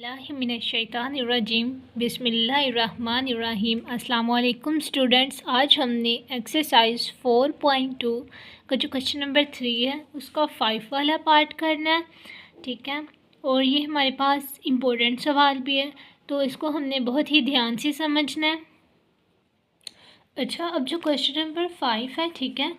बिस्मिल्लाहिमिनश्शैतानिर्रजीम बिस्मिल्लाहिर्रहमानिर्रहीम। अस्सलाम वालेकुम स्टूडेंट्स। आज हमने एक्सरसाइज 4.2 का जो क्वेश्चन नंबर 3 है उसका 5 वाला पार्ट करना है, ठीक है। और ये हमारे पास इम्पोर्टेंट सवाल भी है, तो इसको हमने बहुत ही ध्यान से समझना है। अच्छा, अब जो क्वेश्चन नंबर 5 है, ठीक है,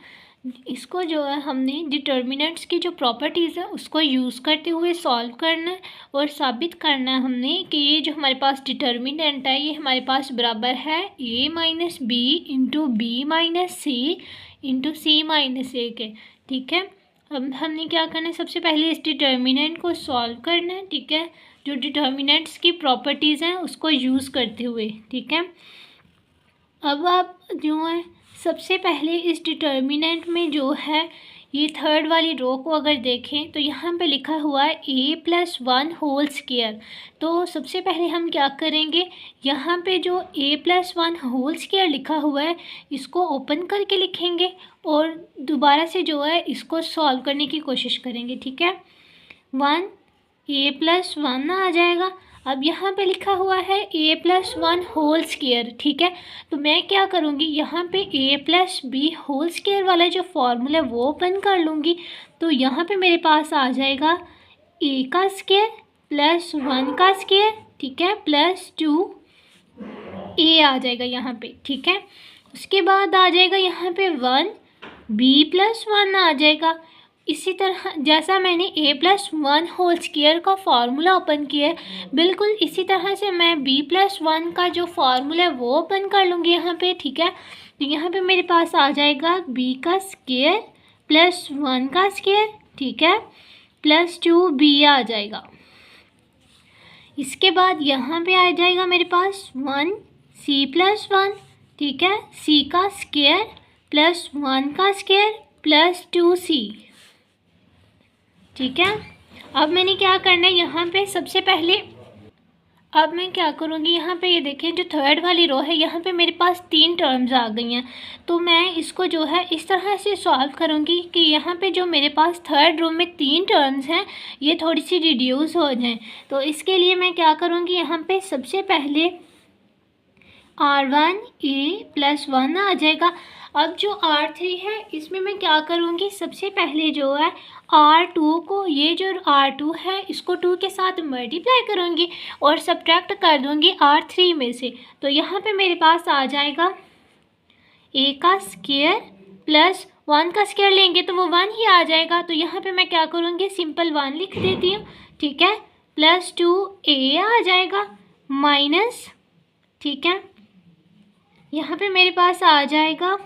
इसको जो है हमने डिटर्मिनेंट्स की जो प्रॉपर्टीज़ है उसको यूज़ करते हुए सॉल्व करना है और साबित करना है हमने कि ये जो हमारे पास डिटर्मिनेंट है ये हमारे पास बराबर है a minus b into b minus c into c minus a के, ठीक है। हमने क्या करना है, सबसे पहले इस डिटर्मिनेंट को सॉल्व करना है, ठीक है, जो डिटर्मिनेंट्स की प्रॉपर्टीज़ हैं उसको यूज़ करते हुए, ठीक है। अब आप जो है सबसे पहले इस डिटर्मिनेंट में जो है ये थर्ड वाली रो को अगर देखें तो यहाँ पे लिखा हुआ है a+1 होल स्क्वायर। तो सबसे पहले हम क्या करेंगे, यहाँ पे जो a+1 होल स्क्वायर लिखा हुआ है इसको ओपन करके लिखेंगे और दोबारा से जो है इसको सॉल्व करने की कोशिश करेंगे, ठीक है। 1a+1 आ जाएगा। अब यहाँ पे लिखा हुआ है a+1 होल स्क्वायर, ठीक है। तो मैं क्या करूँगी, यहाँ पे a+b होल स्क्वायर वाला जो फॉर्मूला है वो ओपन कर लूँगी। तो यहाँ पे मेरे पास आ जाएगा a का स्क्वायर प्लस 1 का स्क्वायर, ठीक है, प्लस 2a आ जाएगा यहाँ पे, ठीक है। उसके बाद आ जाएगा यहाँ पे 1b+1 आ जाएगा। इसी तरह जैसा मैंने a+1 होल स्क्वायर का फार्मूला ओपन किया है, बिल्कुल इसी तरह से मैं b+1 का जो फार्मूला है वो ओपन कर लूँगी यहाँ पे, ठीक है। तो यहाँ पे मेरे पास आ जाएगा b का स्क्वायर प्लस 1 का स्क्वायर, ठीक है, प्लस 2b आ जाएगा। इसके बाद यहाँ पे आ जाएगा मेरे पास 1c+1, ठीक है, c का स्क्वायर प्लस 1 का स्क्वायर प्लस 2c, ठीक है। अब मैंने क्या करना है, यहाँ पे सबसे पहले अब मैं क्या करूँगी, यहाँ पे ये देखें जो थर्ड वाली रो है यहाँ पे मेरे पास 3 टर्म्स आ गई हैं। तो मैं इसको जो है इस तरह से सॉल्व करूँगी कि यहाँ पे जो मेरे पास थर्ड रो में 3 टर्म्स हैं ये थोड़ी सी रिड्यूस हो जाएं। तो इसके लिए मैं क्या करूँगी, यहाँ पे सबसे पहले r1a+1 आ जाएगा। अब जो r3 है इसमें मैं क्या करूँगी, सबसे पहले जो है r2 को, ये जो r2 है इसको 2 के साथ मल्टीप्लाई करूँगी और सब्ट्रैक्ट कर दूँगी r3 में से। तो यहाँ पे मेरे पास आ जाएगा a का स्क्वायर प्लस 1 का स्क्वायर लेंगे तो वो 1 ही आ जाएगा। तो यहाँ पे मैं क्या करूँगी, सिंपल 1 लिख देती हूँ, ठीक है, प्लस 2a आ जाएगा माइनस, ठीक है, यहाँ पे मेरे पास आ जाएगा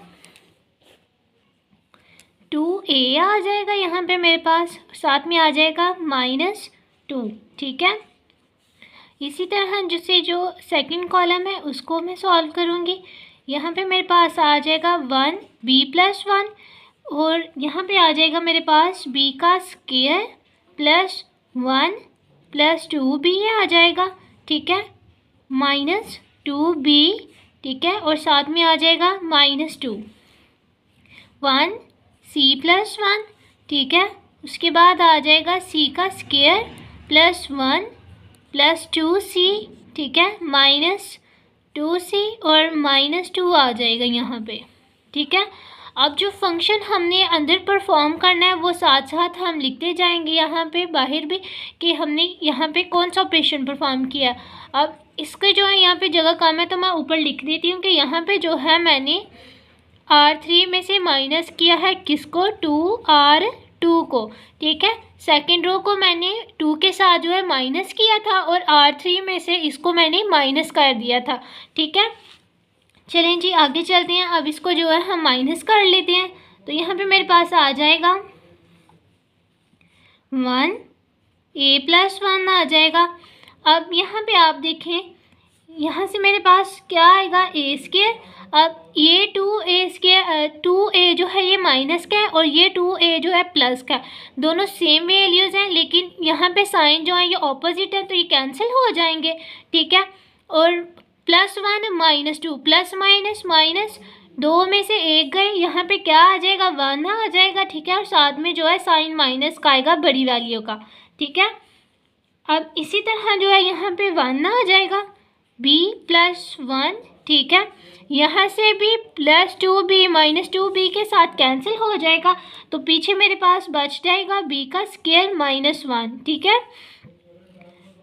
2a आ जाएगा, यहाँ पे मेरे पास साथ में आ जाएगा -2, ठीक है। इसी तरह जिससे जो सेकंड कॉलम है उसको मैं सॉल्व करूँगी। यहाँ पे मेरे पास आ जाएगा 1b+1 और यहाँ पे आ जाएगा मेरे पास b का स्क्वायर प्लस 1 प्लस 2b आ जाएगा, ठीक है, -2b, ठीक है, और साथ में आ जाएगा -2, 1c+1, ठीक है। उसके बाद आ जाएगा c का स्क्वायर प्लस 1 प्लस 2c, ठीक है, -2c और -2 आ जाएगा यहाँ पे, ठीक है। अब जो फंक्शन हमने अंदर परफॉर्म करना है वो साथ साथ हम लिखते जाएंगे यहाँ पे बाहर भी कि हमने यहाँ पे कौन सा ऑपरेशन परफॉर्म किया। अब इसके जो है यहाँ पे जगह कम है तो मैं ऊपर लिख देती हूँ कि यहाँ पे जो है मैंने r3 में से माइनस किया है किसको, 2r2 को, ठीक है। सेकंड रो को मैंने 2 के साथ जो है माइनस किया था और r3 में से इसको मैंने माइनस कर दिया था, ठीक है। चलें जी आगे चलते हैं। अब इसको जो है हम माइनस कर लेते हैं। तो यहाँ पे मेरे पास आ जाएगा 1a+1 आ जाएगा। अब यहाँ पे आप देखें, यहाँ से मेरे पास क्या आएगा, a स्क्वायर। अब ये 2a जो है ये माइनस का है और ये 2a जो है प्लस का है, दोनों सेम वैल्यूज़ हैं लेकिन यहाँ पे साइन जो है ये ऑपोजिट है तो ये कैंसिल हो जाएंगे, ठीक है। और +1 -2 प्लस माइनस माइनस, 2 में से 1 गए, यहाँ पे क्या आ जाएगा, 1 आ जाएगा, ठीक है। और साथ में जो है साइन माइनस का आएगा बड़ी वैल्यू का, ठीक है। अब इसी तरह जो है यहाँ पे 1 आ जाएगा, b प्लस 1, ठीक है। यहाँ से भी +2b -2b के साथ कैंसिल हो जाएगा, तो पीछे मेरे पास बच जाएगा b का स्क्वायर -1, ठीक है।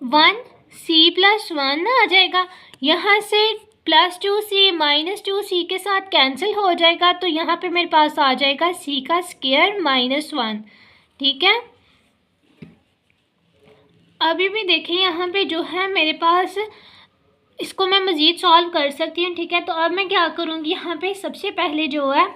1c प्लस 1 आ जाएगा, यहाँ से +2c -2c के साथ कैंसिल हो जाएगा, तो यहाँ पे मेरे पास आ जाएगा c का स्क्वायर -1, ठीक है। अभी भी देखें यहाँ पे जो है मेरे पास, इसको मैं मज़ीद सॉल्व कर सकती हूँ, ठीक है। तो अब मैं क्या करूँगी, यहाँ पे सबसे पहले जो है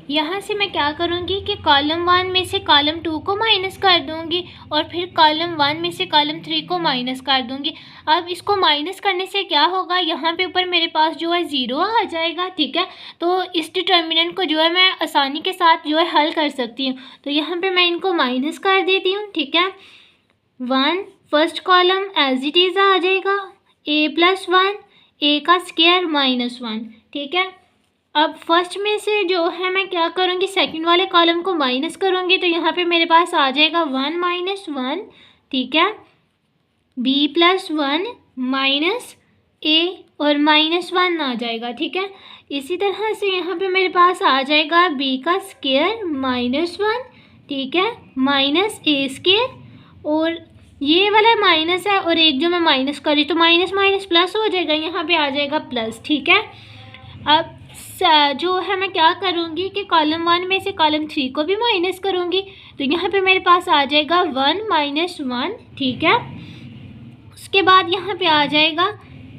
यहाँ से मैं क्या करूँगी कि कॉलम 1 में से कॉलम 2 को माइनस कर दूँगी और फिर कॉलम 1 में से कॉलम 3 को माइनस कर दूँगी। अब इसको माइनस करने से क्या होगा, यहाँ पे ऊपर मेरे पास जो है 0 आ जाएगा, ठीक है। तो इस डिटर्मिनेंट को जो है मैं आसानी के साथ जो है हल कर सकती हूँ। तो यहाँ पे मैं इनको माइनस कर देती हूँ, ठीक है। 1 first column as it is आ जाएगा, a प्लस 1, a का स्क्वायर -1, ठीक है। अब फर्स्ट में से जो है मैं क्या करूँगी, सेकंड वाले कॉलम को माइनस करूँगी, तो यहाँ पे मेरे पास आ जाएगा 1 - 1, ठीक है। b प्लस 1 माइनस a और -1 आ जाएगा, ठीक है। इसी तरह से यहाँ पे मेरे पास आ जाएगा b का स्क्वायर -1, ठीक है, माइनस a स्क्वायर, और ये वाला माइनस है और एक जो मैं माइनस करी तो माइनस माइनस प्लस हो जाएगा, यहाँ पे आ जाएगा प्लस, ठीक है। अब जो है मैं क्या करूँगी कि कॉलम 1 में से कॉलम 3 को भी माइनस करूँगी, तो यहाँ पे मेरे पास आ जाएगा 1 - 1, ठीक है। उसके बाद यहाँ पे आ जाएगा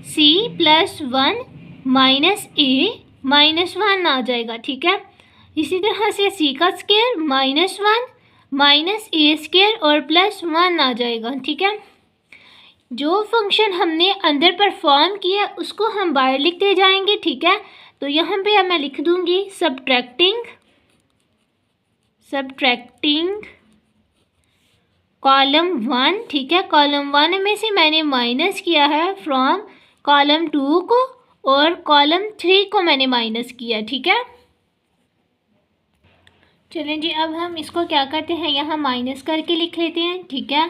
c प्लस 1 माइनस a -1 आ जाएगा, ठीक है। इसी तरह से c का स्क्वायर -1 माइनस a स्क्वायर और +1 आ जाएगा, ठीक है। जो फंक्शन हमने अंदर परफॉर्म किया उसको हम बाहर लिखते जाएंगे, ठीक है। तो यहाँ पे अब मैं लिख दूँगी सब्ट्रैक्टिंग कॉलम 1, ठीक है। कॉलम 1 में से मैंने माइनस किया है फ्रॉम कॉलम 2 को, और कॉलम 3 को मैंने माइनस किया, ठीक है। चलें जी, अब हम इसको क्या करते हैं, यहाँ माइनस करके लिख लेते हैं, ठीक है।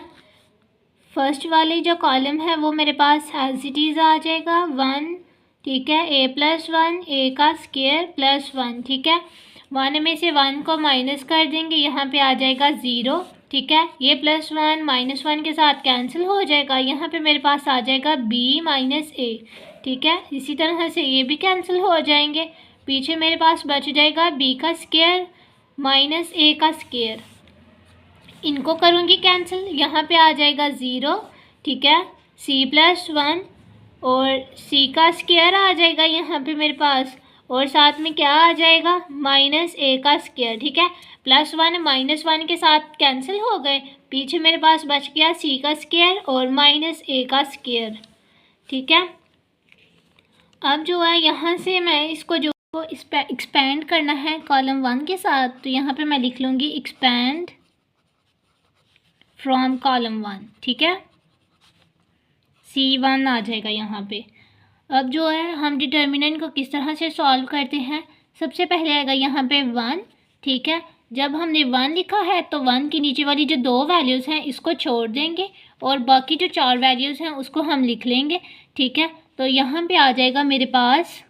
फर्स्ट वाली जो कॉलम है वो मेरे पास एज इट इज़ आ जाएगा 1, ठीक है। a प्लस 1, a का स्क्वायर +1, ठीक है। 1 में से 1 को माइनस कर देंगे, यहाँ पे आ जाएगा 0, ठीक है। ये +1 -1 के साथ कैंसिल हो जाएगा, यहाँ पे मेरे पास आ जाएगा b - a, ठीक है। इसी तरह से ये भी कैंसिल हो जाएंगे, पीछे मेरे पास बच जाएगा b का स्क्वायर -a का स्क्वायर। इनको करूँगी कैंसिल, यहाँ पे आ जाएगा 0, ठीक है। c प्लस 1 और c का स्क्वायर आ जाएगा यहाँ पे मेरे पास, और साथ में क्या आ जाएगा -a का स्क्वायर, ठीक है। +1 -1 के साथ कैंसिल हो गए, पीछे मेरे पास बच गया c का स्क्वायर और -a का स्क्वायर, ठीक है। अब जो है यहाँ से मैं इसको जो एक्सपेंड करना है कॉलम 1 के साथ, तो यहाँ पे मैं लिख लूँगी एक्सपेंड फ्रॉम कॉलम 1, ठीक है। C1 आ जाएगा यहाँ पे। अब जो है हम डिटर्मिनेंट को किस तरह से सॉल्व करते हैं, सबसे पहले आएगा यहाँ पे 1, ठीक है। जब हमने 1 लिखा है तो 1 के नीचे वाली जो 2 वैल्यूज़ हैं इसको छोड़ देंगे और बाकी जो 4 वैल्यूज़ हैं उसको हम लिख लेंगे, ठीक है। तो यहाँ पे आ जाएगा मेरे पास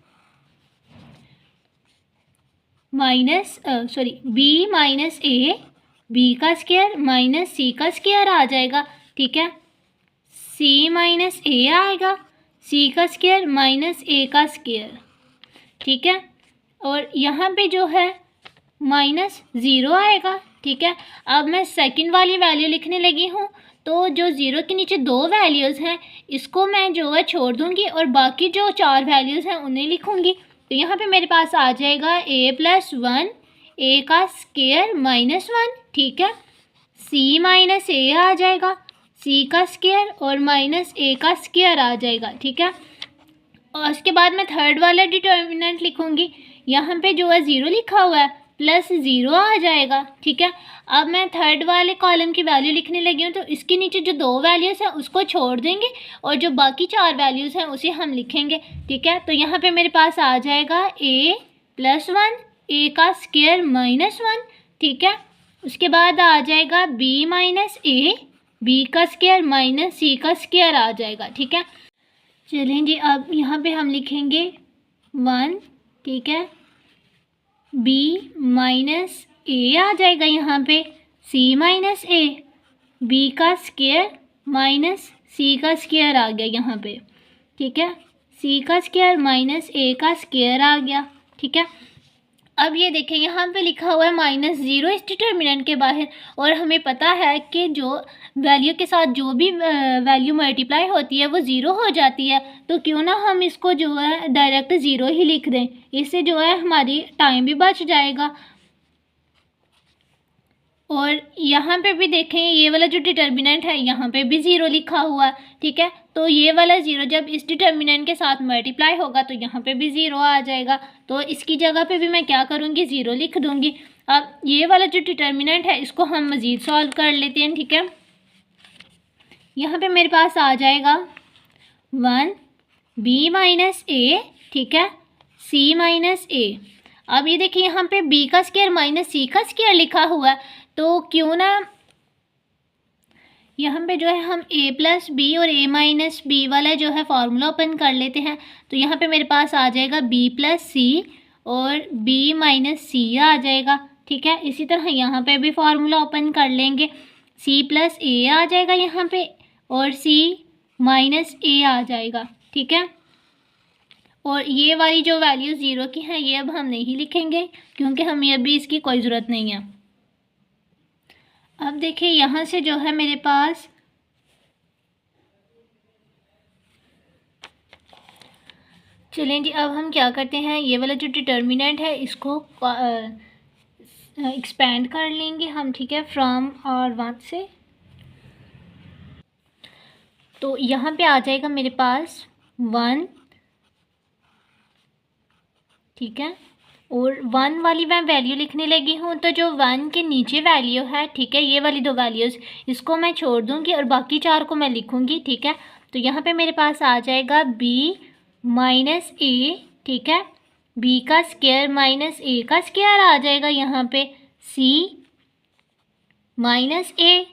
b माइनस a, b का स्क्वायर माइनस c का स्क्वायर आ जाएगा, ठीक है। c माइनस a आएगा, c का स्क्वायर माइनस a का स्क्वायर, ठीक है। और यहाँ पे जो है -0 आएगा, ठीक है। अब मैं सेकंड वाली वैल्यू लिखने लगी हूँ, तो जो 0 के नीचे 2 वैल्यूज़ हैं इसको मैं जो है छोड़ दूँगी और बाकी जो 4 वैल्यूज़ हैं उन्हें लिखूँगी। तो यहाँ पे मेरे पास आ जाएगा a प्लस 1, a का स्क्वायर -1, ठीक है। c माइनस a आ जाएगा, c का स्क्वायर और -a का स्क्वायर आ जाएगा, ठीक है। और उसके बाद मैं थर्ड वाला डिटर्मिनेंट लिखूँगी, यहाँ पे जो है 0 लिखा हुआ है +0 आ जाएगा, ठीक है। अब मैं थर्ड वाले कॉलम की वैल्यू लिखने लगी हूँ, तो इसके नीचे जो 2 वैल्यूज़ हैं उसको छोड़ देंगे और जो बाकी 4 वैल्यूज़ हैं उसे हम लिखेंगे, ठीक है। तो यहाँ पे मेरे पास आ जाएगा a प्लस 1, a का स्क्वायर -1, ठीक है। उसके बाद आ जाएगा b माइनस a, बी का स्क्वायर माइनस सी का स्क्वायर आ जाएगा। ठीक है, चलें जी, अब यहाँ पे हम लिखेंगे 1, ठीक है, बी माइनस ए आ जाएगा यहाँ पे, सी माइनस ए, बी का स्क्वायर माइनस सी का स्क्वायर आ गया यहाँ पे। ठीक है, सी का स्क्वायर माइनस ए का स्क्वायर आ गया। ठीक है, अब ये देखें यहाँ पे लिखा हुआ है -0 इस डिटर्मिनेंट के बाहर, और हमें पता है कि जो वैल्यू के साथ जो भी वैल्यू मल्टीप्लाई होती है वो ज़ीरो हो जाती है। तो क्यों ना हम इसको जो है डायरेक्ट ज़ीरो ही लिख दें, इससे जो है हमारी टाइम भी बच जाएगा। और यहाँ पे भी देखें ये वाला जो डिटर्मिनेंट है यहाँ पे भी ज़ीरो लिखा हुआ है। ठीक है, तो ये वाला ज़ीरो जब इस डिटर्मिनेंट के साथ मल्टीप्लाई होगा तो यहाँ पे भी ज़ीरो आ जाएगा। तो इसकी जगह पे भी मैं क्या करूँगी, ज़ीरो लिख दूँगी। अब ये वाला जो डिटर्मिनेंट है इसको हम मज़ीद सॉल्व कर लेते हैं। ठीक है, यहाँ पे मेरे पास आ जाएगा 1 बी माइनस ए, ठीक है, सी माइनस ए। अब ये देखिए यहाँ पे बी का स्क्वायर माइनस सी का स्क्वायर लिखा हुआ है, तो क्यों ना यहाँ पे जो है हम a प्लस बी और a माइनस बी वाला जो है फार्मूला ओपन कर लेते हैं। तो यहाँ पे मेरे पास आ जाएगा b प्लस सी और b माइनस सी आ जाएगा। ठीक है, इसी तरह यहाँ पे भी फार्मूला ओपन कर लेंगे, c प्लस a आ जाएगा यहाँ पे और c माइनस a आ जाएगा। ठीक है, और ये वाली जो वैल्यू ज़ीरो की हैं ये अब हम नहीं लिखेंगे क्योंकि हमें अभी इसकी कोई ज़रूरत नहीं है। अब देखिए यहाँ से जो है मेरे पास चलें जी, अब हम क्या करते हैं, ये वाला जो डिटर्मिनेंट है इसको एक्सपेंड कर लेंगे हम। ठीक है, फ्रॉम और 1 से, तो यहाँ पे आ जाएगा मेरे पास 1, ठीक है, और 1 वाली मैं वैल्यू लिखने लगी हूँ, तो जो 1 के नीचे वैल्यू है, ठीक है, ये वाली दो वैल्यूज़ इसको मैं छोड़ दूँगी और बाकी 4 को मैं लिखूँगी। ठीक है, तो यहाँ पे मेरे पास आ जाएगा b माइनस ए, ठीक है, b का स्क्वायर माइनस ए का स्क्वायर आ जाएगा यहाँ पे, c माइनस ए,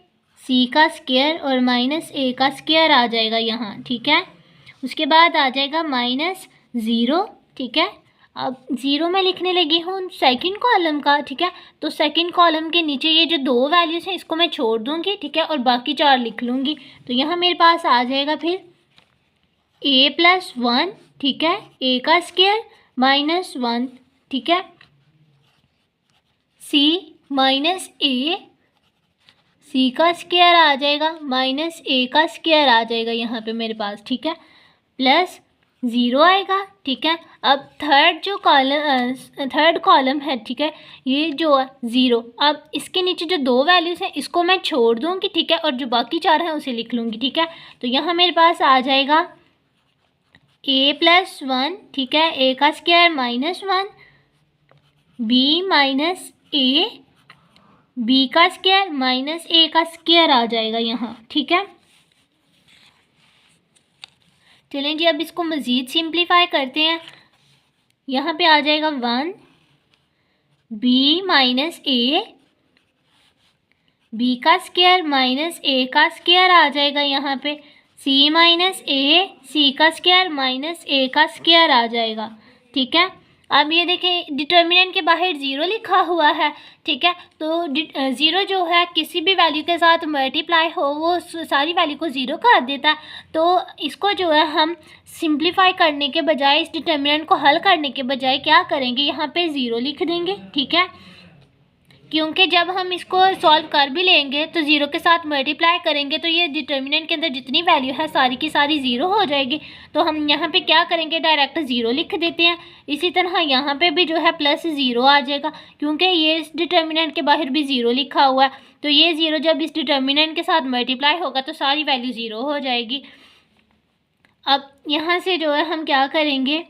c का स्क्वायर और माइनस ए का स्क्वायर आ जाएगा यहाँ। ठीक है, उसके बाद आ जाएगा -0, ठीक है, अब 0 में लिखने लगी हूँ सेकंड कॉलम का। ठीक है, तो सेकंड कॉलम के नीचे ये जो दो वैल्यूज़ हैं इसको मैं छोड़ दूँगी। ठीक है, और बाकी 4 लिख लूँगी। तो यहाँ मेरे पास आ जाएगा फिर a प्लस 1, ठीक है, a का स्क्वायर माइनस 1, ठीक है, c माइनस a, c का स्क्वायर आ जाएगा माइनस a का स्क्वायर आ जाएगा यहाँ पे मेरे पास। ठीक है, प्लस 0 आएगा। ठीक है, अब थर्ड कॉलम है, ठीक है, ये जो है 0, अब इसके नीचे जो दो वैल्यूज़ हैं इसको मैं छोड़ दूँगी। ठीक है, और जो बाकी 4 हैं उसे लिख लूँगी। ठीक है, तो यहाँ मेरे पास आ जाएगा a प्लस 1, ठीक है, a का square minus 1, b minus a, b का स्क्वायर माइनस a का स्क्वायर आ जाएगा यहाँ। ठीक है, चलें जी, अब इसको मज़ीद सिंप्लीफाई करते हैं। यहाँ पे आ जाएगा 1 b माइनस a, b का स्क्वायर माइनस a का स्क्वायर आ जाएगा यहाँ पे, c माइनस a, c का स्क्वायर माइनस a का स्क्वायर आ जाएगा। ठीक है, अब ये देखें डिटर्मिनेंट के बाहर 0 लिखा हुआ है। ठीक है, तो 0 जो है किसी भी वैल्यू के साथ मल्टीप्लाई हो वो सारी वैल्यू को 0 कर देता है। तो इसको जो है हम सिंप्लीफाई करने के बजाय, इस डिटर्मिनेंट को हल करने के बजाय क्या करेंगे, यहाँ पे 0 लिख देंगे। ठीक है, क्योंकि जब हम इसको सॉल्व कर भी लेंगे तो 0 के साथ मल्टीप्लाई करेंगे तो ये डिटर्मिनेंट के अंदर जितनी वैल्यू है सारी की सारी 0 हो जाएगी। तो हम यहाँ पे क्या करेंगे, डायरेक्ट 0 लिख देते हैं। इसी तरह यहाँ पे भी जो है प्लस 0 आ जाएगा, क्योंकि ये इस डिटर्मिनेंट के बाहर भी 0 लिखा हुआ है। तो ये 0 जब इस डिटर्मिनेंट के साथ मल्टीप्लाई होगा तो सारी वैल्यू 0 हो जाएगी। अब यहाँ से जो है हम क्या करेंगे,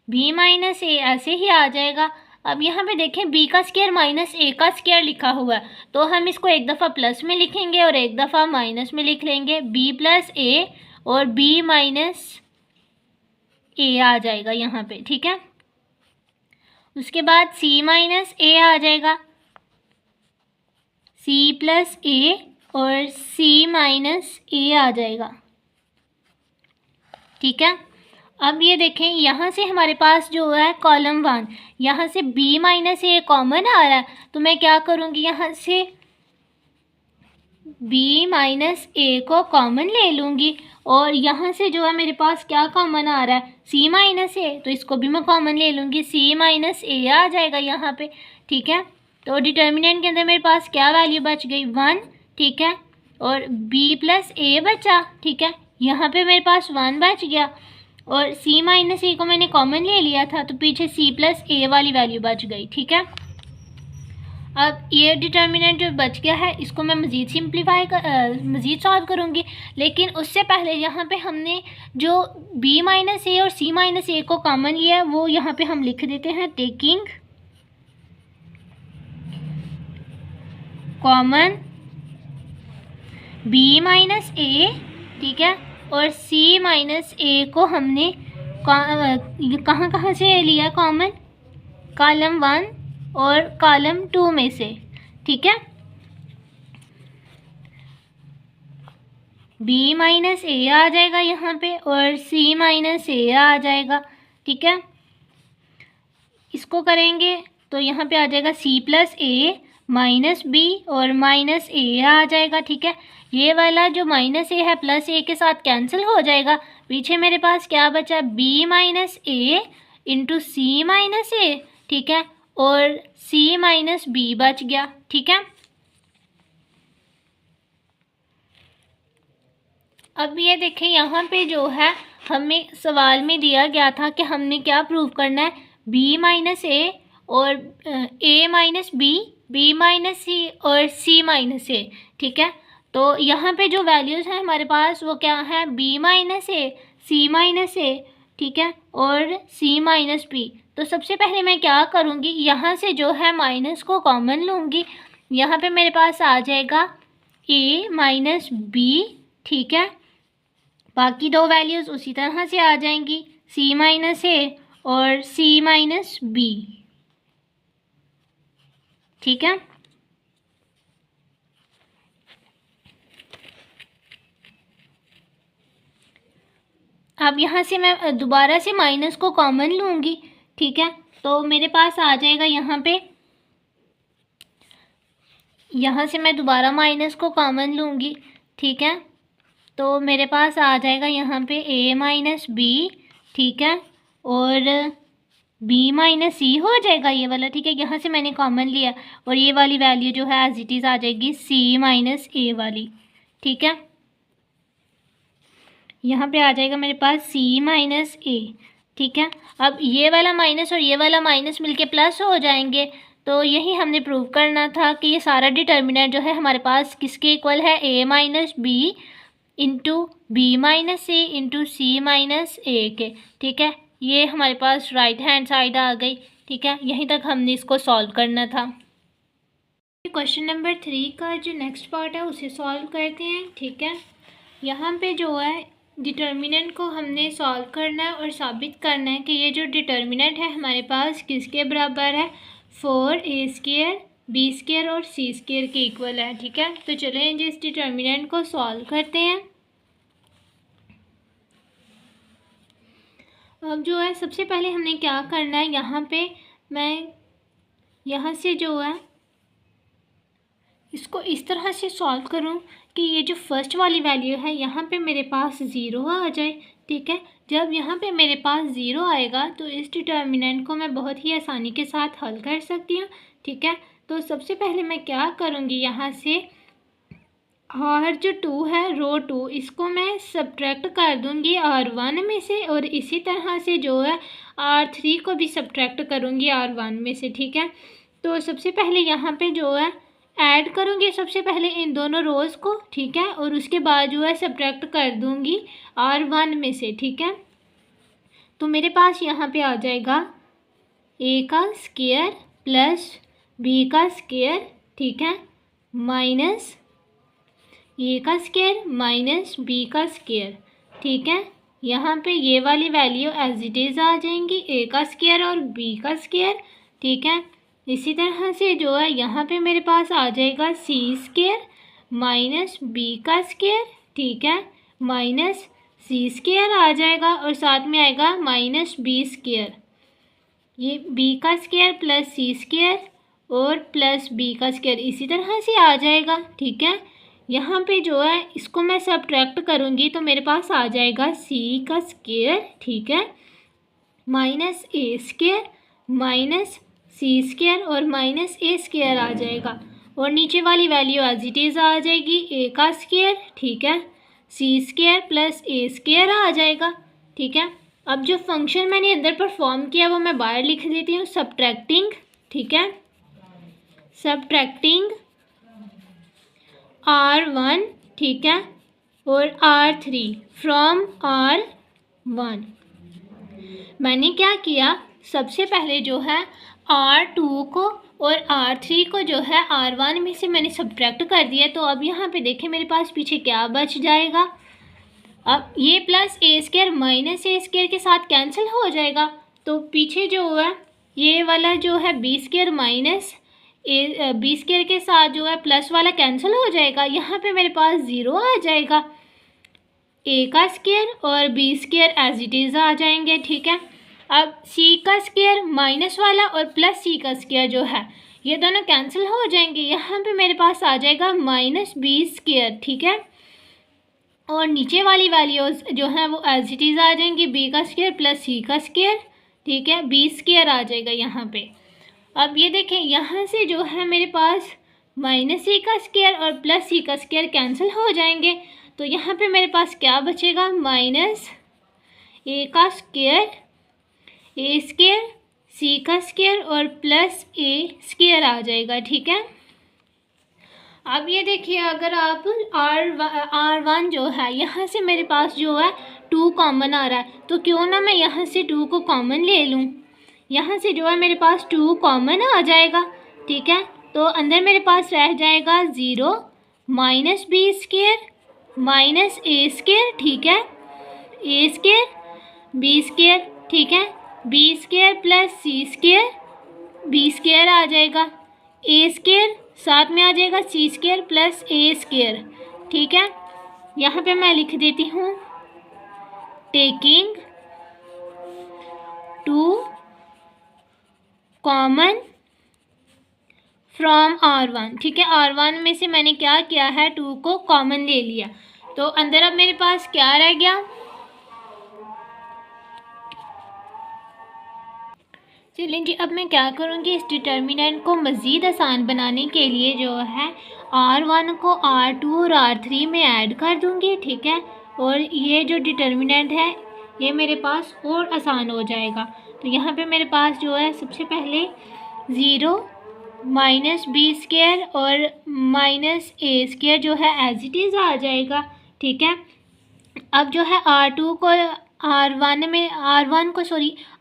b माइनस a ऐसे ही आ जाएगा। अब यहाँ पे देखें b का स्क्वायर माइनस a का स्क्वायर लिखा हुआ है, तो हम इसको एक दफ़ा प्लस में लिखेंगे और एक दफ़ा माइनस में लिख लेंगे, b प्लस a और b माइनस a आ जाएगा यहाँ पे। ठीक है, उसके बाद c माइनस a आ जाएगा, c प्लस a और सी माइनस ए आ जाएगा। ठीक है, अब ये देखें यहाँ से हमारे पास जो है कॉलम 1, यहाँ से बी माइनस ए कॉमन आ रहा है, तो मैं क्या करूँगी, यहाँ से बी माइनस ए को कॉमन ले लूँगी और यहाँ से जो है मेरे पास क्या कॉमन आ रहा है, सी माइनस ए, तो इसको भी मैं कॉमन ले लूँगी, सी माइनस ए आ जाएगा यहाँ पे। ठीक है, तो डिटर्मिनेंट के अंदर मेरे पास क्या वैल्यू बच गई, 1। ठीक है, और बी प्लस ए बचा। ठीक है, यहाँ पे मेरे पास 1 बच गया और सी माइनस ए को मैंने कॉमन ले लिया था, तो पीछे सी प्लस ए वाली वैल्यू बच गई। ठीक है, अब ये डिटर्मिनेंट जो बच गया है इसको मैं मज़ीद सॉल्व करूँगी, लेकिन उससे पहले यहाँ पे हमने जो b माइनस ए और c माइनस ए को कॉमन लिया है वो यहाँ पे हम लिख देते हैं, टेकिंग कॉमन b माइनस ए। ठीक है, और c माइनस ए को हमने कहाँ से लिया कॉमन, कॉलम 1 और कॉलम 2 में से। ठीक है, b माइनस ए आ जाएगा यहाँ पे और c माइनस ए आ जाएगा। ठीक है, इसको करेंगे तो यहाँ पे आ जाएगा c प्लस ए माइनस बी और माइनस ए आ जाएगा। ठीक है, ये वाला जो माइनस ए है प्लस ए के साथ कैंसिल हो जाएगा, पीछे मेरे पास क्या बचा, b minus a into c minus ए। ठीक है, और c माइनस बी बच गया। ठीक है, अब ये देखें यहाँ पे जो है हमें सवाल में दिया गया था कि हमने क्या प्रूव करना है, b माइनस ए और a माइनस बी माइनस सी और c माइनस ए। ठीक है, तो यहाँ पे जो वैल्यूज़ हैं हमारे पास वो क्या है, b माइनस ए, सी माइनस ए। ठीक है, और c माइनस बी। तो सबसे पहले मैं क्या करूँगी, यहाँ से जो है माइनस को कॉमन लूँगी, यहाँ पे मेरे पास आ जाएगा a माइनस बी। ठीक है, बाकी दो वैल्यूज़ उसी तरह से आ जाएंगी, c माइनस ए और c माइनस बी। ठीक है, अब यहाँ से मैं दोबारा से माइनस को कॉमन लूँगी। ठीक है, तो मेरे पास आ जाएगा यहाँ से मैं दोबारा माइनस को कॉमन लूँगी। ठीक है, तो मेरे पास आ जाएगा यहाँ पे a माइनस बी। ठीक है, और b माइनस सी हो जाएगा ये वाला। ठीक है, यहाँ से मैंने कॉमन लिया और ये वाली वैल्यू जो है एज इट इज़ आ जाएगी c माइनस ए वाली। ठीक है, यहाँ पे आ जाएगा मेरे पास c माइनस ए। ठीक है, अब ये वाला माइनस और ये वाला माइनस मिलके प्लस हो जाएंगे, तो यही हमने प्रूव करना था कि ये सारा डिटर्मिनेंट जो है हमारे पास किसके इक्वल है, a minus b into b minus a into c minus a के। ठीक है, ये हमारे पास राइट हैंड साइड आ गई। ठीक है, यहीं तक हमने इसको सॉल्व करना था। क्वेश्चन नंबर 3 का जो नेक्स्ट पार्ट है उसे सॉल्व करते हैं। ठीक है, यहाँ पे जो है डिटर्मिनेंट को हमने सॉल्व करना है और साबित करना है कि ये जो डिटर्मिनेंट है हमारे पास किसके बराबर है, 4a² b² और c² के इक्वल है। ठीक है, तो चलें जी इस डिटर्मिनेंट को सॉल्व करते हैं। अब जो है सबसे पहले हमने क्या करना है, यहाँ पे मैं यहाँ से जो है इसको इस तरह से सॉल्व करूँ कि ये जो फर्स्ट वाली वैल्यू है यहाँ पे मेरे पास 0 आ जाए। ठीक है, जब यहाँ पे मेरे पास 0 आएगा तो इस डिटर्मिनेंट को मैं बहुत ही आसानी के साथ हल कर सकती हूँ। ठीक है, तो सबसे पहले मैं क्या करूँगी, यहाँ से और जो 2 है रो 2 इसको मैं सब्ट्रैक्ट कर दूँगी R1 में से, और इसी तरह से जो है R3 को भी सब्ट्रैक्ट करूँगी R1 में से। ठीक है, तो सबसे पहले यहाँ पे जो है ऐड करूँगी सबसे पहले इन दोनों रोज़ को। ठीक है, और उसके बाद जो है सब्ट्रैक्ट कर दूँगी R1 में से। ठीक है, तो मेरे पास यहाँ पे आ जाएगा a का स्क्वायर प्लस b का स्क्वायर। ठीक है, माइनस a का स्क्वायर माइनस b का स्क्वायर। ठीक है, यहाँ पे ये वाली वैल्यू एज इट इज़ आ जाएंगी, a का स्क्वायर और b का स्क्वायर। ठीक है, इसी तरह से जो है यहाँ पे मेरे पास आ जाएगा c² माइनस बी का स्क्वायर, ठीक है, माइनस सी स्क्वायर आ जाएगा और साथ में आएगा माइनस बी स्क्वायर। ये बी का स्क्वायर प्लस सी स्क्वायर और प्लस बी का स्क्वायर इसी तरह से आ जाएगा, ठीक है। यहाँ पे जो है इसको मैं सब्ट्रैक्ट करूँगी तो मेरे पास आ जाएगा सी का स्क्वायर, ठीक है, minus A square minus C square और माइनस ए स्क्वायर आ जाएगा और नीचे वाली वैल्यू एज इट इज़ आ जाएगी ए का स्क्वायर, ठीक है, सी स्क्वायर प्लस ए स्क्वायर आ जाएगा, ठीक है। अब जो फंक्शन मैंने अंदर परफॉर्म किया वो मैं बाहर लिख देती हूँ, सब्ट्रैक्टिंग, ठीक है, सब्ट्रैक्टिंग R1, ठीक है, और R3 फ्रॉम R1। मैंने क्या किया, सबसे पहले जो है R2 को और R3 को जो है R1 में से मैंने सब्ट्रैक्ट कर दिया। तो अब यहाँ पे देखें मेरे पास पीछे क्या बच जाएगा। अब ये plus A square minus A square के साथ कैंसिल हो जाएगा, तो पीछे जो है ये वाला जो है B square minus B square के साथ जो है प्लस वाला कैंसिल हो जाएगा। यहाँ पे मेरे पास ज़ीरो आ जाएगा, ए का स्क्वायर और b square as it is आ जाएंगे, ठीक है। अब सी का स्क्वायर माइनस वाला और प्लस सी का स्क्वायर जो है ये दोनों कैंसिल हो जाएंगे। यहाँ पे मेरे पास आ जाएगा माइनस बी स्क्वायर, ठीक है, और नीचे वाली वैल्यूज़ जो हैं वो एज इट इज़ आ जाएंगी, बी का स्क्वायर प्लस सी का स्क्वायर, ठीक है, बी स्क्वायर आ जाएगा यहाँ पे। अब ये देखें यहाँ से जो है मेरे पास माइनस सी का स्क्वायर और प्लस सी का स्क्वायर कैंसिल हो जाएंगे, तो यहाँ पे मेरे पास क्या बचेगा, माइनस ए का स्क्वायर ए स्क्वायर सी का स्क्वायर और प्लस ए स्क्वायर आ जाएगा, ठीक है। अब ये देखिए अगर आप R1 जो है यहाँ से मेरे पास जो है 2 कॉमन आ रहा है, तो क्यों ना मैं यहाँ से 2 को कॉमन ले लूँ। यहाँ से जो है मेरे पास 2 कॉमन आ जाएगा, ठीक है, तो अंदर मेरे पास रह जाएगा 0 minus B square minus A square, ठीक है, ए स्क्वायर बी स्क्वायर, ठीक है, बी स्क्वायर प्लस सी स्क्वायर बी स्क्वायर आ जाएगा, ए स्क्वायर साथ में आ जाएगा सी स्क्वायर प्लस ए स्क्वायर, ठीक है। यहाँ पे मैं लिख देती हूँ टेकिंग 2 कॉमन फ्रॉम R1, ठीक है, R1 में से मैंने क्या किया है 2 को कॉमन ले लिया, तो अंदर अब मेरे पास क्या रह गया, चलिए जी अब मैं क्या करूँगी, इस डिटर्मिनेंट को मज़ीद आसान बनाने के लिए जो है R1 को R2 और R3 में ऐड कर दूँगी, ठीक है, और ये जो डिटर्मिनेंट है ये मेरे पास और आसान हो जाएगा। तो यहाँ पे मेरे पास जो है सबसे पहले 0 माइनस बी स्क्वायर और माइनस ए स्क्वायर जो है एज इट इज़ आ जाएगा, ठीक है। अब जो है R1 को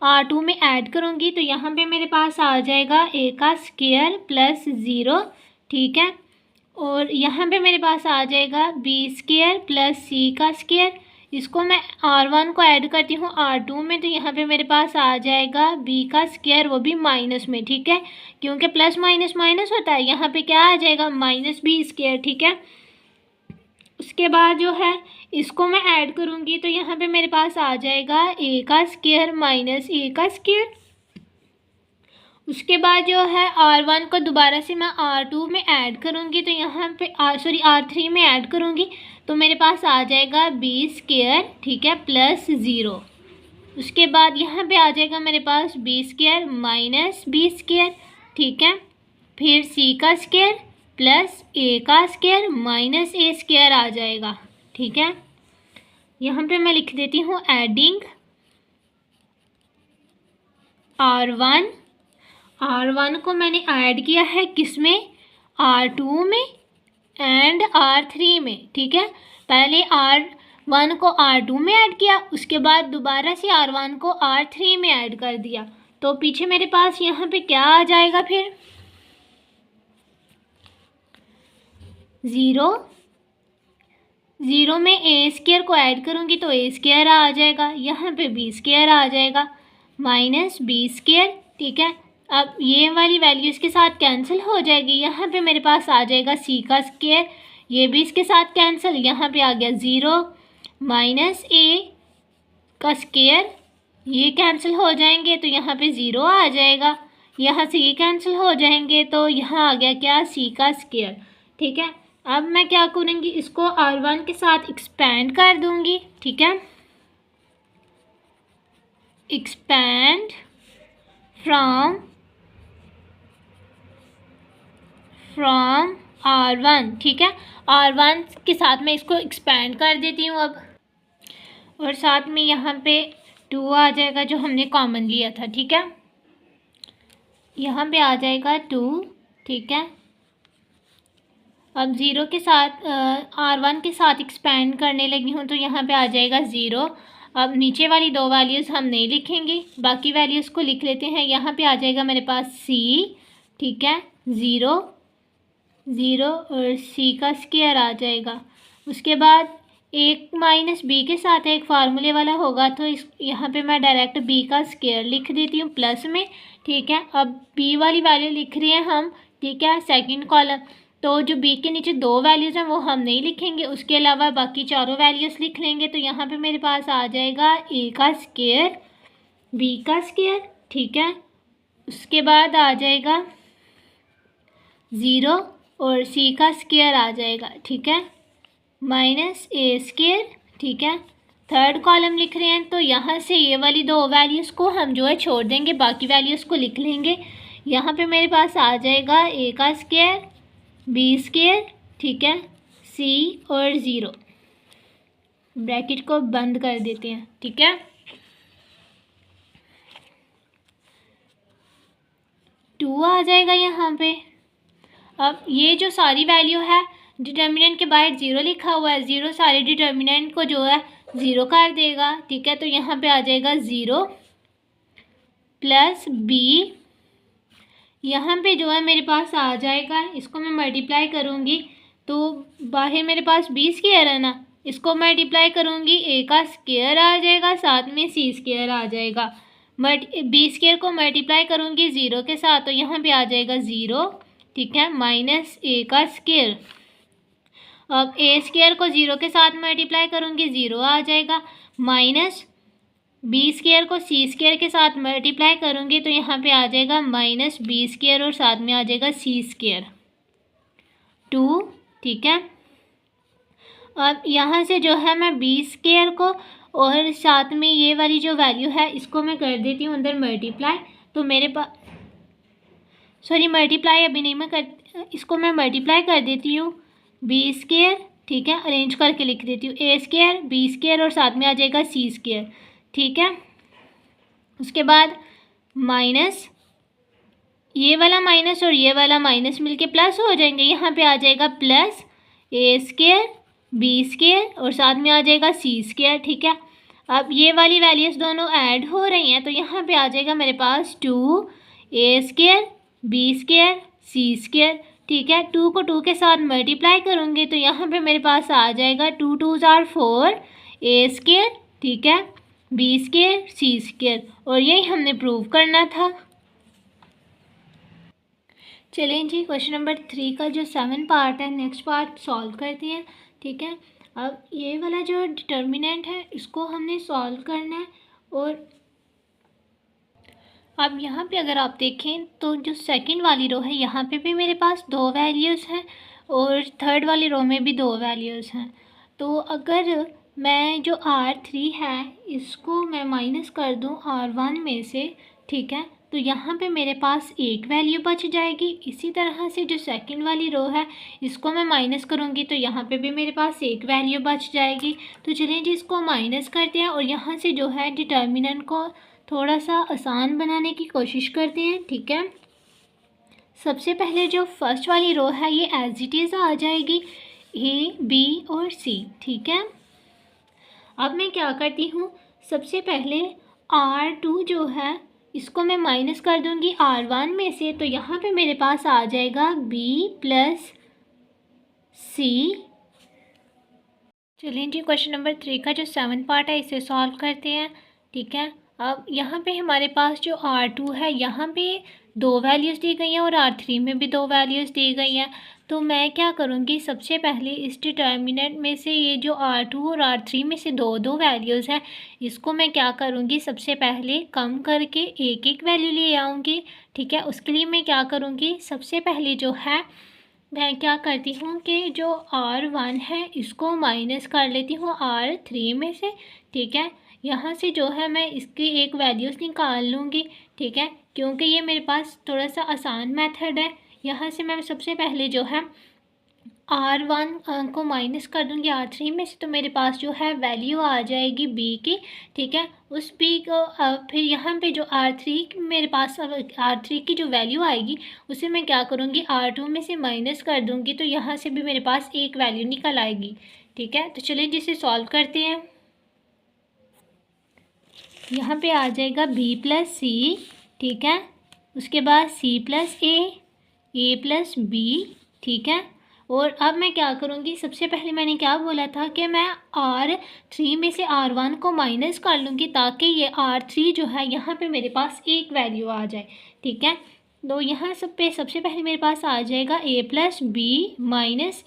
R2 में ऐड करूँगी, तो यहाँ पे मेरे पास आ जाएगा ए का स्क्वायर प्लस 0, ठीक है, और यहाँ पे मेरे पास आ जाएगा बी स्क्वायर प्लस सी का स्क्वायर। इसको मैं R1 को ऐड करती हूँ R2 में, तो यहाँ पे मेरे पास आ जाएगा बी का स्क्वायर, वो भी माइनस में, ठीक है, क्योंकि प्लस माइनस माइनस होता है, यहाँ पे क्या आ जाएगा माइनस बी स्क्वायर, ठीक है। उसके बाद जो है इसको मैं ऐड करूँगी, तो यहाँ पे मेरे पास आ जाएगा ए का स्क्वायर माइनस ए का स्क्वायर। उसके बाद जो है R1 को दोबारा से मैं R2 में ऐड करूँगी, तो यहाँ पे R3 में ऐड करूँगी, तो मेरे पास आ जाएगा बी स्क्वायर, ठीक है, प्लस 0। उसके बाद यहाँ पे आ जाएगा मेरे पास B square minus B square, ठीक है, फिर सी का स्क्वायर प्लस ए का स्क्वायर माइनस ए स्क्वायर आ जाएगा, ठीक है। यहाँ पे मैं लिख देती हूँ एडिंग R1 को मैंने ऐड किया है किस में, R2 में एंड R3 में, ठीक है। पहले R1 को R2 में ऐड किया, उसके बाद दोबारा से R1 को R3 में ऐड कर दिया, तो पीछे मेरे पास यहाँ पे क्या आ जाएगा, फिर 0 में ए स्क्वायर को ऐड करूँगी तो ए स्क्वायर आ जाएगा, यहाँ पे बी स्क्वायर आ जाएगा माइनस बी स्क्वायर, ठीक है। अब ये वाली वैल्यू इसके साथ कैंसिल हो जाएगी, यहाँ पे मेरे पास आ जाएगा सी का स्क्वायर, ये भी इसके साथ कैंसिल, यहाँ पे आ गया 0 माइनस ए का स्क्वायर, ये कैंसिल हो जाएंगे तो यहाँ पे 0 आ जाएगा। यहाँ से ये कैंसिल हो जाएंगे तो यहाँ आ गया क्या, सी का स्क्वायर। ठीक है, अब मैं क्या करूँगी, इसको R1 के साथ एक्सपेंड कर दूँगी। ठीक है, एक्सपेंड फ्रॉम R1। ठीक है, R1 के साथ मैं इसको एक्सपेंड कर देती हूँ अब, और साथ में यहाँ पे 2 आ जाएगा जो हमने कॉमन लिया था। ठीक है, यहाँ पे आ जाएगा 2। ठीक है, अब 0 के साथ R1 के साथ एक्सपेंड करने लगी हूँ तो यहाँ पे आ जाएगा 0। अब नीचे वाली दो वैल्यूज़ हम नहीं लिखेंगे, बाकी वैल्यूज़ को लिख लेते हैं। यहाँ पे आ जाएगा मेरे पास C। ठीक है, 0 0 और C का स्क्वायर आ जाएगा। उसके बाद एक माइनस बी के साथ एक फार्मूले वाला होगा तो इस यहाँ पे मैं डायरेक्ट b का स्क्वायर लिख देती हूँ प्लस में। ठीक है, अब b वाली वैल्यू लिख रहे हैं हम। ठीक है, सेकंड कॉलम, तो जो b के नीचे दो वैल्यूज़ हैं वो हम नहीं लिखेंगे, उसके अलावा बाकी चारों वैल्यूज़ लिख लेंगे। तो यहाँ पे मेरे पास आ जाएगा a का स्क्वायर, b का स्क्वायर। ठीक है, उसके बाद आ जाएगा 0 और c का स्क्वायर आ जाएगा। ठीक है, माइनस ए स्क्वायर। ठीक है, थर्ड कॉलम लिख रहे हैं तो यहाँ से ये वाली दो वैल्यूज़ को हम जो है छोड़ देंगे, बाकी वैल्यूज़ को लिख लेंगे। यहाँ पे मेरे पास आ जाएगा ए का स्क्वायर, बी स्क्वायर। ठीक है, सी और 0, ब्रैकेट को बंद कर देते हैं। ठीक है, 2 आ जाएगा यहाँ पे। अब ये जो सारी वैल्यू है, डिटर्मिनेंट के बाहर 0 लिखा हुआ है, 0 सारे डिटर्मिनेंट को जो है 0 कर देगा। ठीक है, तो यहाँ पे आ जाएगा 0 प्लस बी, यहाँ पे जो है मेरे पास आ जाएगा, इसको मैं मल्टीप्लाई करूँगी तो बाहर मेरे पास बी स्क्वायर है ना, इसको मल्टीप्लाई करूँगी ए का स्क्वायर आ जाएगा, साथ में सी स्क्वायर आ जाएगा। बी स्क्वायर को मल्टीप्लाई करूँगी 0 के साथ तो यहाँ पे आ जाएगा 0। ठीक है, माइनस ए का स्क्वायर, अब ए स्क्वायर को 0 के साथ मल्टीप्लाई करूँगी 0 आ जाएगा, माइनस बी स्क्वायर को सी स्क्वायर के साथ मल्टीप्लाई करूँगी तो यहाँ पे आ जाएगा माइनस बी स्क्वायर और साथ में आ जाएगा सी स्क्वायर 2। ठीक है, अब यहाँ से जो है मैं बी स्क्वायर को और साथ में ये वाली जो वैल्यू है इसको मैं कर देती हूँ अंदर मल्टीप्लाई, तो मेरे पास मल्टीप्लाई अभी नहीं मैं कर, इसको मैं मल्टीप्लाई कर देती हूँ बी स्क्वायर। ठीक है, अरेंज करके लिख देती हूँ, ए स्क्वायर बी स्क्वायर और साथ में आ जाएगा सी स्क्वायर। ठीक है, उसके बाद माइनस ये वाला माइनस और ये वाला माइनस मिलके प्लस हो जाएंगे, यहाँ पे आ जाएगा प्लस ए स्क्वायर बी स्क्वायर और साथ में आ जाएगा सी स्क्वायर। ठीक है, अब ये वाली वैल्यूज़ दोनों ऐड हो रही हैं तो यहाँ पे आ जाएगा मेरे पास 2 ए स्क्वायर बी स्क्वायर सी स्क्वायर। ठीक है, 2 को 2 के साथ मल्टीप्लाई करूँगी तो यहाँ पे मेरे पास आ जाएगा 2 2 आर 4 ए स्क्वायर। ठीक है, बी स्क्वायर सी स्क्वायर, और यही हमने प्रूव करना था। चलें जी, क्वेश्चन नंबर 3 का जो 7 पार्ट है नेक्स्ट पार्ट सॉल्व करते हैं। ठीक है, अब ये वाला जो डिटर्मिनेंट है इसको हमने सॉल्व करना है, और अब यहाँ पे अगर आप देखें तो जो सेकंड वाली रो है यहाँ पे भी मेरे पास 2 वैल्यूज़ हैं और थर्ड वाली रो में भी 2 वैल्यूज़ हैं। तो अगर मैं जो R3 है इसको मैं माइनस कर दूँ R1 में से, ठीक है, तो यहाँ पे मेरे पास एक वैल्यू बच जाएगी। इसी तरह से जो सेकंड वाली रो है इसको मैं माइनस करूँगी तो यहाँ पे भी मेरे पास एक वैल्यू बच जाएगी। तो चलिए जी इसको माइनस करते हैं और यहाँ से जो है डिटर्मिनेंट को थोड़ा सा आसान बनाने की कोशिश करते हैं। ठीक है, सबसे पहले जो फर्स्ट वाली रो है ये एज इट इज़ आ जाएगी ए बी और सी। ठीक है, अब मैं क्या करती हूँ, सबसे पहले R2 जो है इसको मैं माइनस कर दूँगी R1 में से, तो यहाँ पे मेरे पास आ जाएगा B प्लस सी। चलिए जी क्वेश्चन नंबर 3 का जो 7 पार्ट है इसे सॉल्व करते हैं। ठीक है, अब यहाँ पे हमारे पास जो R2 है यहाँ पे 2 वैल्यूज़ दी गई हैं और R3 में भी 2 वैल्यूज़ दी गई हैं। तो मैं क्या करूँगी, सबसे पहले इस डिटर्मिनेंट में से ये जो R2 और R3 में से 2 वैल्यूज़ हैं, इसको मैं क्या करूँगी, सबसे पहले कम करके एक एक वैल्यू ले आऊँगी। ठीक है, उसके लिए मैं क्या करूँगी, सबसे पहले जो है मैं क्या करती हूँ कि जो R1 है इसको माइनस कर लेती हूँ R3 में से। ठीक है, यहाँ से जो है मैं इसकी एक वैल्यूज़ निकाल लूँगी। ठीक है, क्योंकि ये मेरे पास थोड़ा सा आसान मेथड है। यहाँ से मैं सबसे पहले जो है R1 को माइनस कर दूँगी R3 में से, तो मेरे पास जो है वैल्यू आ जाएगी B की। ठीक है, उस B को फिर यहाँ पे जो R3 मेरे पास R3 की जो वैल्यू आएगी उसे मैं क्या करूँगी, R2 में से माइनस कर दूँगी, तो यहाँ से भी मेरे पास एक वैल्यू निकल आएगी। ठीक है, तो चलिए जिसे सॉल्व करते हैं। यहाँ पे आ जाएगा B + C। ठीक है, उसके बाद C + A + B। ठीक है, और अब मैं क्या करूँगी, सबसे पहले मैंने क्या बोला था कि मैं R3 में से R1 को माइनस कर लूँगी ताकि ये R3 जो है यहाँ पे मेरे पास एक वैल्यू आ जाए। ठीक है, तो यहाँ सबसे पहले मेरे पास आ जाएगा A + B -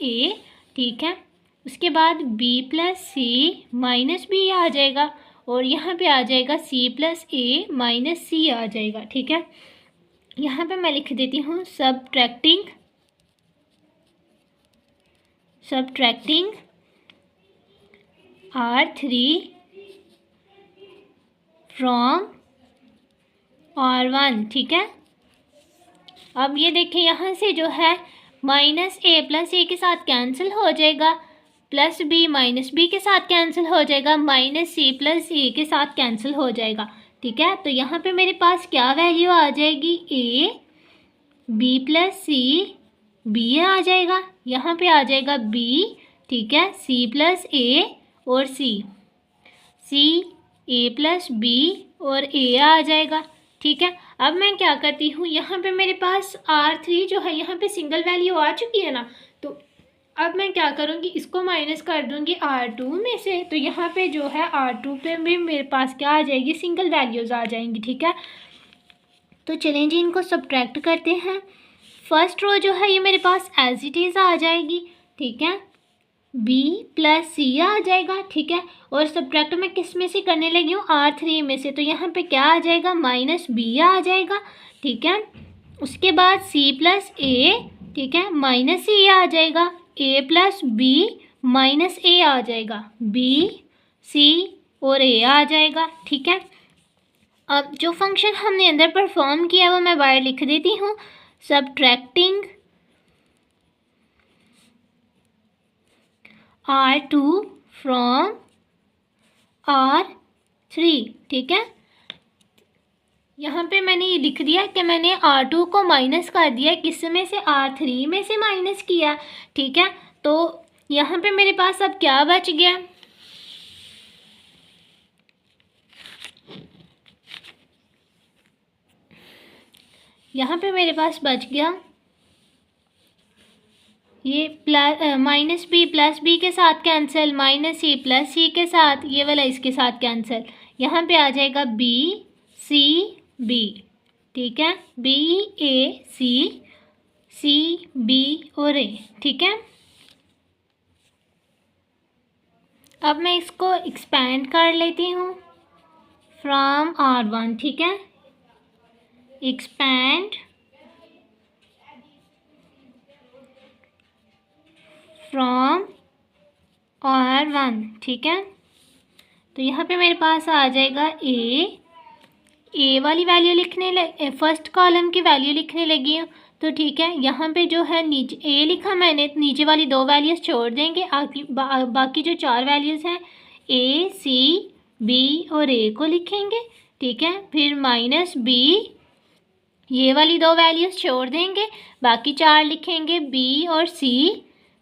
A। ठीक है, उसके बाद B + C - B आ जाएगा और यहाँ पे आ जाएगा C + A - C आ जाएगा। ठीक है, यहाँ पे मैं लिख देती हूँ सब्ट्रैक्टिंग R3 फ्रॉम R1। ठीक है, अब ये देखिए यहाँ से जो है -A + A के साथ कैंसिल हो जाएगा, +B - B के साथ कैंसिल हो जाएगा, -C + A के साथ कैंसिल हो जाएगा। ठीक है, तो यहाँ पे मेरे पास क्या वैल्यू आ जाएगी, A B + C B आ जाएगा, यहाँ पे आ जाएगा B। ठीक है, C + A और C A + B और A आ जाएगा। ठीक है, अब मैं क्या करती हूँ, यहाँ पे मेरे पास R3 जो है यहाँ पे सिंगल वैल्यू आ चुकी है ना, तो अब मैं क्या करूँगी, इसको माइनस कर दूँगी R2 में से, तो यहाँ पे जो है R2 पे भी मेरे पास क्या आ जाएगी, सिंगल वैल्यूज़ आ जाएंगी। ठीक है, तो चलें जी इनको सब्ट्रैक्ट करते हैं। फर्स्ट रो जो है ये मेरे पास एज इट इज़ आ जाएगी। ठीक है, B + C आ जाएगा। ठीक है, और सब्ट्रैक्ट मैं किस में से करने लगी हूँ, R3 में से, तो यहाँ पे क्या आ जाएगा, -B आ जाएगा। ठीक है, उसके बाद C + A। ठीक है, -C आ जाएगा, A + B - A आ जाएगा, B C और A आ जाएगा। ठीक है, अब जो फंक्शन हमने अंदर परफॉर्म किया है वो मैं बाहर लिख देती हूँ, सब्ट्रैक्टिंग R2 फ्रॉम R3। ठीक है, यहाँ पे मैंने ये लिख दिया कि मैंने R2 को माइनस कर दिया, किस में से, R3 में से माइनस किया। ठीक है, तो यहाँ पे मेरे पास अब क्या बच गया, यहाँ पे मेरे पास बच गया ये -B + B के साथ कैंसिल, -C + C के साथ, ये वाला इसके साथ कैंसिल, यहाँ पे आ जाएगा B C B। ठीक है, B A C B और A। ठीक है, अब मैं इसको एक्सपेंड कर लेती हूँ फ्रॉम R1। ठीक है, एक्सपेंड फ्रॉम R1। ठीक है, तो यहाँ पे मेरे पास आ जाएगा ए वाली वैल्यू लिखने फर्स्ट कॉलम की वैल्यू लिखने लगी हूँ। तो ठीक है, यहाँ पे जो है नीचे A लिखा मैंने, नीचे वाली 2 वैल्यूज़ छोड़ देंगे, बाकी जो 4 वैल्यूज़ हैं A C B और A को लिखेंगे। ठीक है, फिर -B, ये वाली 2 वैल्यूज़ छोड़ देंगे, बाकी 4 लिखेंगे B और C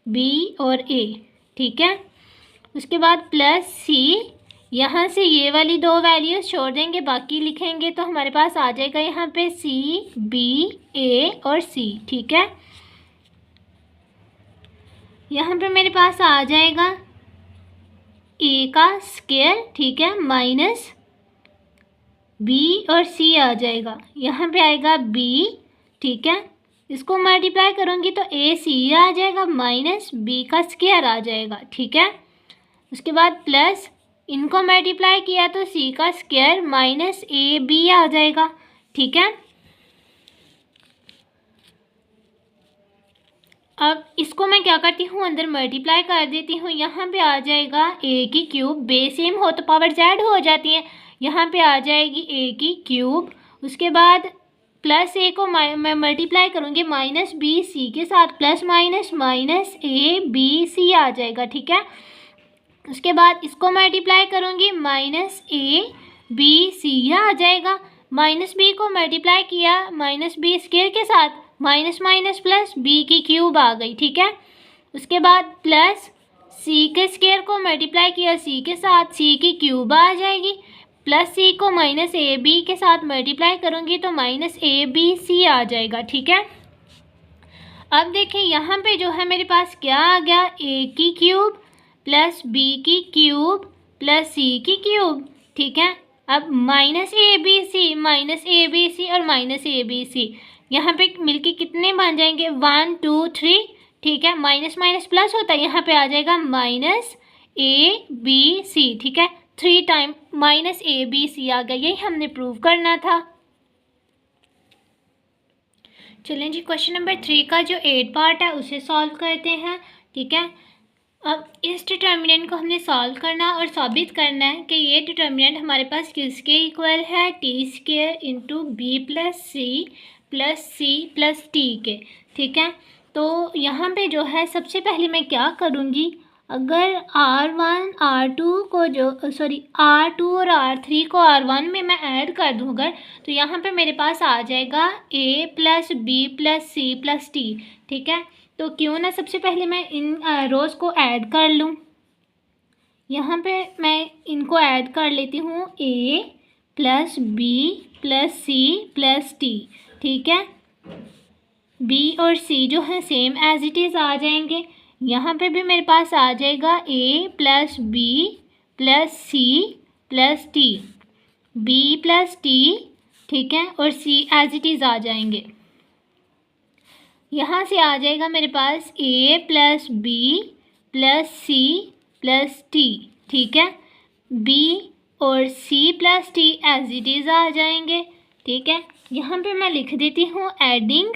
B और A। ठीक है, उसके बाद +C, यहाँ से ये वाली 2 वैल्यूज़ छोड़ देंगे, बाकी लिखेंगे, तो हमारे पास आ जाएगा यहाँ पे C B A और C। ठीक है, यहाँ पे मेरे पास आ जाएगा A का स्क्वायर। ठीक है, बी और सी आ जाएगा, यहाँ पे आएगा बी, ठीक है। इसको मल्टीप्लाई करूँगी तो ए सी आ जाएगा माइनस बी का स्क्वायर आ जाएगा, ठीक है। उसके बाद प्लस इनको मल्टीप्लाई किया तो सी का स्क्वायर माइनस ए बी आ जाएगा, ठीक है। अब इसको मैं क्या करती हूँ, अंदर मल्टीप्लाई कर देती हूँ। यहाँ पे आ जाएगा ए की क्यूब, बेस सेम हो तो पावर जेड हो जाती है। यहाँ पे आ जाएगी ए की क्यूब। उसके बाद प्लस ए को मैं मल्टीप्लाई करूँगी माइनस बी सी के साथ, plus minus minus a b c आ जाएगा, ठीक है। उसके बाद इसको मल्टीप्लाई करूँगी माइनस ए बी सी आ जाएगा। माइनस बी को मल्टीप्लाई किया माइनस बी स्क्वायर के साथ, माइनस माइनस प्लस बी की क्यूब आ गई, ठीक है। उसके बाद प्लस सी के स्क्वायर को मल्टीप्लाई किया सी के साथ, सी की क्यूब आ जाएगी। प्लस सी को माइनस ए बी के साथ मल्टीप्लाई करूँगी तो माइनस ए बी सी आ जाएगा, ठीक है। अब देखें यहाँ पे जो है मेरे पास क्या आ गया, ए की क्यूब प्लस बी की क्यूब प्लस सी की क्यूब, ठीक है। अब माइनस ए बी सी और माइनस ए बी सी यहाँ पे मिलके कितने बन जाएंगे, 1 2 3, ठीक है। माइनस माइनस प्लस होता है, यहाँ पे आ जाएगा माइनस ए बी सी, ठीक है। 3 time minus a b c आ गया, यही हमने प्रूव करना था। चलें जी, क्वेश्चन नंबर 3 का जो 8 पार्ट है उसे सॉल्व करते हैं, ठीक है। अब इस डिटर्मिनेंट को हमने सॉल्व करना और साबित करना है कि ये डिटर्मिनेंट हमारे पास किसके इक्वल है, T square into B plus सी प्लस टी के, ठीक है। तो यहाँ पे जो है सबसे पहले मैं क्या करूँगी, अगर R1 R2 को R2 और R3 को R1 में मैं ऐड कर दूँ अगर, तो यहाँ पे मेरे पास आ जाएगा A plus B plus C plus T, ठीक है। तो क्यों ना सबसे पहले मैं इन रोज़ को ऐड कर लूँ। यहाँ पे मैं इनको ऐड कर लेती हूँ, A plus B plus C plus T, ठीक है। B और C जो है सेम एज इट इज़ आ जाएंगे। यहाँ पे भी मेरे पास आ जाएगा A plus B plus C plus T, B plus T, ठीक है, और C एज इट इज़ आ जाएंगे। यहाँ से आ जाएगा मेरे पास A plus B plus C plus T, ठीक है। B और C plus T as it is आ जाएंगे, ठीक है। यहाँ पे मैं लिख देती हूँ एडिंग,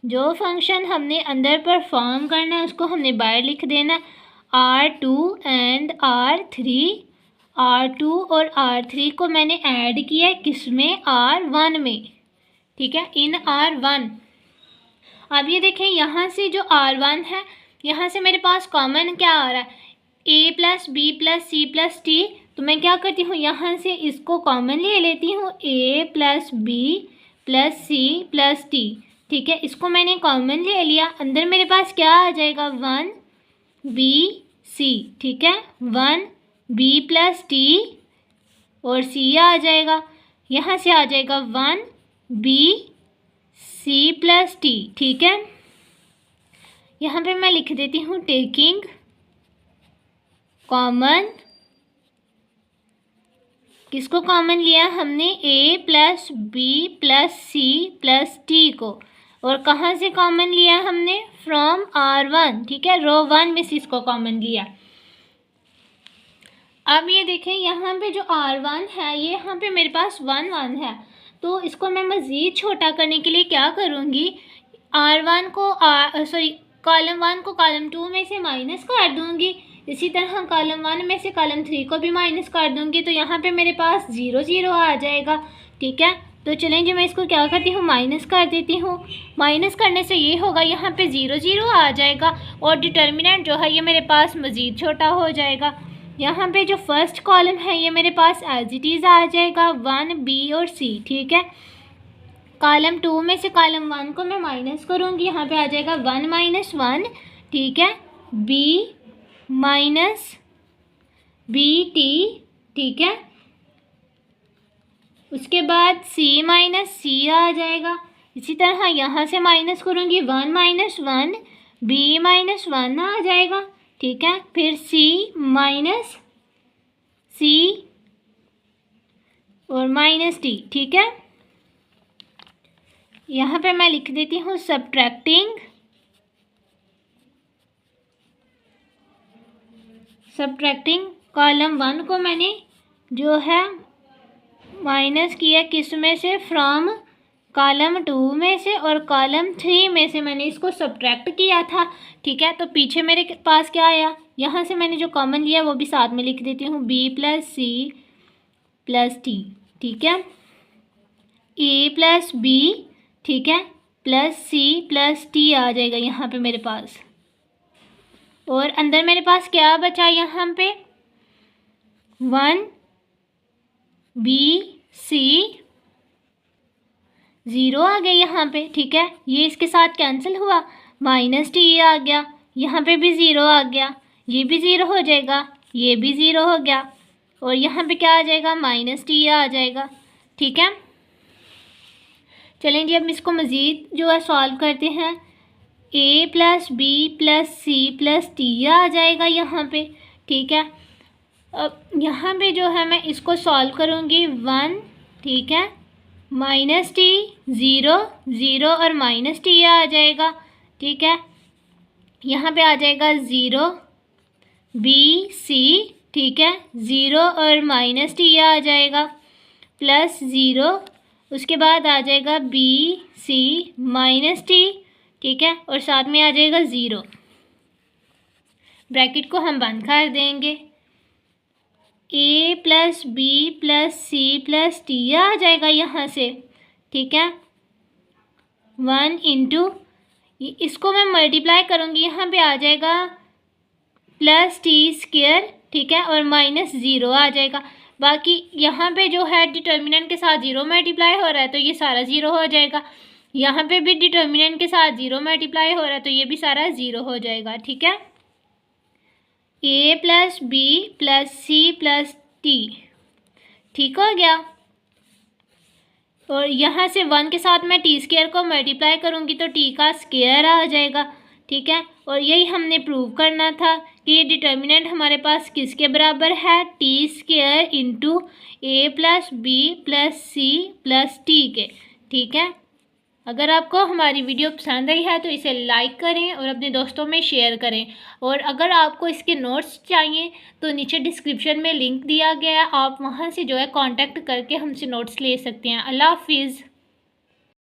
जो फंक्शन हमने अंदर परफॉर्म करना है उसको हमने बाहर लिख देना। R2 एंड R3, R2 और R3 को मैंने ऐड किया किस में, R1 में, ठीक है, इन R1। अब ये देखें यहाँ से जो R1 है, यहाँ से मेरे पास कॉमन क्या आ रहा है, A plus B plus C plus T. तो मैं क्या करती हूँ, यहाँ से इसको कॉमन ले लेती हूँ, A plus B plus C plus T, ठीक है। इसको मैंने कॉमन ले लिया, अंदर मेरे पास क्या आ जाएगा, 1 बी सी, ठीक है, 1 बी प्लस टी और सी आ जाएगा। यहाँ से आ जाएगा 1 बी सी प्लस टी, ठीक है। यहाँ पे मैं लिख देती हूँ टेकिंग कॉमन, किसको कॉमन लिया हमने, A plus B plus C plus T को, और कहाँ से कॉमन लिया हमने, फ्रॉम R1, ठीक है, रो 1 में से इसको कॉमन लिया। अब ये देखें यहाँ पे जो R1 है ये यहाँ पे मेरे पास 1 1 है, तो इसको मैं मज़ीद छोटा करने के लिए क्या करूँगी, R1 को कॉलम 1 को कॉलम 2 में से माइनस कर दूँगी, इसी तरह कॉलम 1 में से कॉलम 3 को भी माइनस कर दूँगी, तो यहाँ पे मेरे पास 0 0 आ जाएगा, ठीक है। तो चलें जी, मैं इसको क्या करती हूँ, माइनस कर देती हूँ। माइनस करने से ये होगा, यहाँ पे 0 0 आ जाएगा और डिटर्मिनेंट जो है ये मेरे पास मज़ीद छोटा हो जाएगा। यहाँ पे जो फर्स्ट कॉलम है ये मेरे पास एज इट इज़ आ जाएगा 1 बी और सी, ठीक है। कॉलम 2 में से कॉलम 1 को मैं माइनस करूँगी, यहाँ पे आ जाएगा 1 माइनस 1, ठीक है, बी माइनस बी टी, ठीक है। उसके बाद सी माइनस सी आ जाएगा। इसी तरह यहाँ से माइनस करूँगी, 1 माइनस 1 बी माइनस 1 आ जाएगा, ठीक है। फिर सी माइनस सी और माइनस टी, ठीक है। यहाँ पे मैं लिख देती हूँ सब्ट्रैक्टिंग कॉलम 1 को मैंने जो है माइनस किया किस में से, फ्रॉम कॉलम 2 में से, और कॉलम 3 में से मैंने इसको सब्ट्रैक्ट किया था, ठीक है। तो पीछे मेरे पास क्या आया, यहाँ से मैंने जो कॉमन लिया वो भी साथ में लिख देती हूँ, बी प्लस सी प्लस टी, ठीक है। ए प्लस बी, ठीक है, प्लस सी प्लस टी आ जाएगा यहाँ पे मेरे पास। और अंदर मेरे पास क्या बचा यहाँ पे, 1 बी सी 0 आ गया यहाँ पे, ठीक है। ये इसके साथ कैंसिल हुआ, माइनस टी आ गया, यहाँ पे भी 0 आ गया, ये भी 0 हो जाएगा, ये भी 0 हो गया, और यहाँ पे क्या आ जाएगा, माइनस टी आ जाएगा, ठीक है। चलें जी, अब इसको मज़ीद जो है सॉल्व करते हैं। A plus B plus C plus T आ जाएगा यहाँ पे, ठीक है। अब यहाँ पे जो है मैं इसको सॉल्व करूँगी, 1, ठीक है, माइनस टी 0 0 और माइनस टी आ जाएगा, ठीक है। यहाँ पे आ जाएगा 0 बी सी, ठीक है, 0 और माइनस टी आ जाएगा, प्लस 0, उसके बाद आ जाएगा बी सी माइनस टी, ठीक है, और साथ में आ जाएगा 0। ब्रैकेट को हम बंद कर देंगे। A plus B plus C plus T आ जाएगा यहाँ से, ठीक है, 1 इंटू, इसको मैं मल्टीप्लाई करूँगी, यहाँ पे आ जाएगा प्लस टी स्क्वायर, ठीक है, और माइनस 0 आ जाएगा। बाकी यहाँ पे जो है डिटर्मिनेंट के साथ 0 मल्टीप्लाई हो रहा है तो ये सारा 0 हो जाएगा, यहाँ पे भी डिटर्मिनेंट के साथ 0 मल्टीप्लाई हो रहा है तो ये भी सारा 0 हो जाएगा, ठीक है। A plus B plus C plus T, ठीक हो गया। और यहाँ से 1 के साथ मैं टी स्क्वायर को मल्टीप्लाई करूँगी तो टी का स्क्वायर आ जाएगा, ठीक है। और यही हमने प्रूव करना था कि ये डिटर्मिनेंट हमारे पास किसके बराबर है, T square into A plus B plus C plus T के, ठीक है। अगर आपको हमारी वीडियो पसंद आई है तो इसे लाइक करें और अपने दोस्तों में शेयर करें, और अगर आपको इसके नोट्स चाहिए तो नीचे डिस्क्रिप्शन में लिंक दिया गया है, आप वहां से जो है कांटेक्ट करके हमसे नोट्स ले सकते हैं। अल्लाह हाफिज़।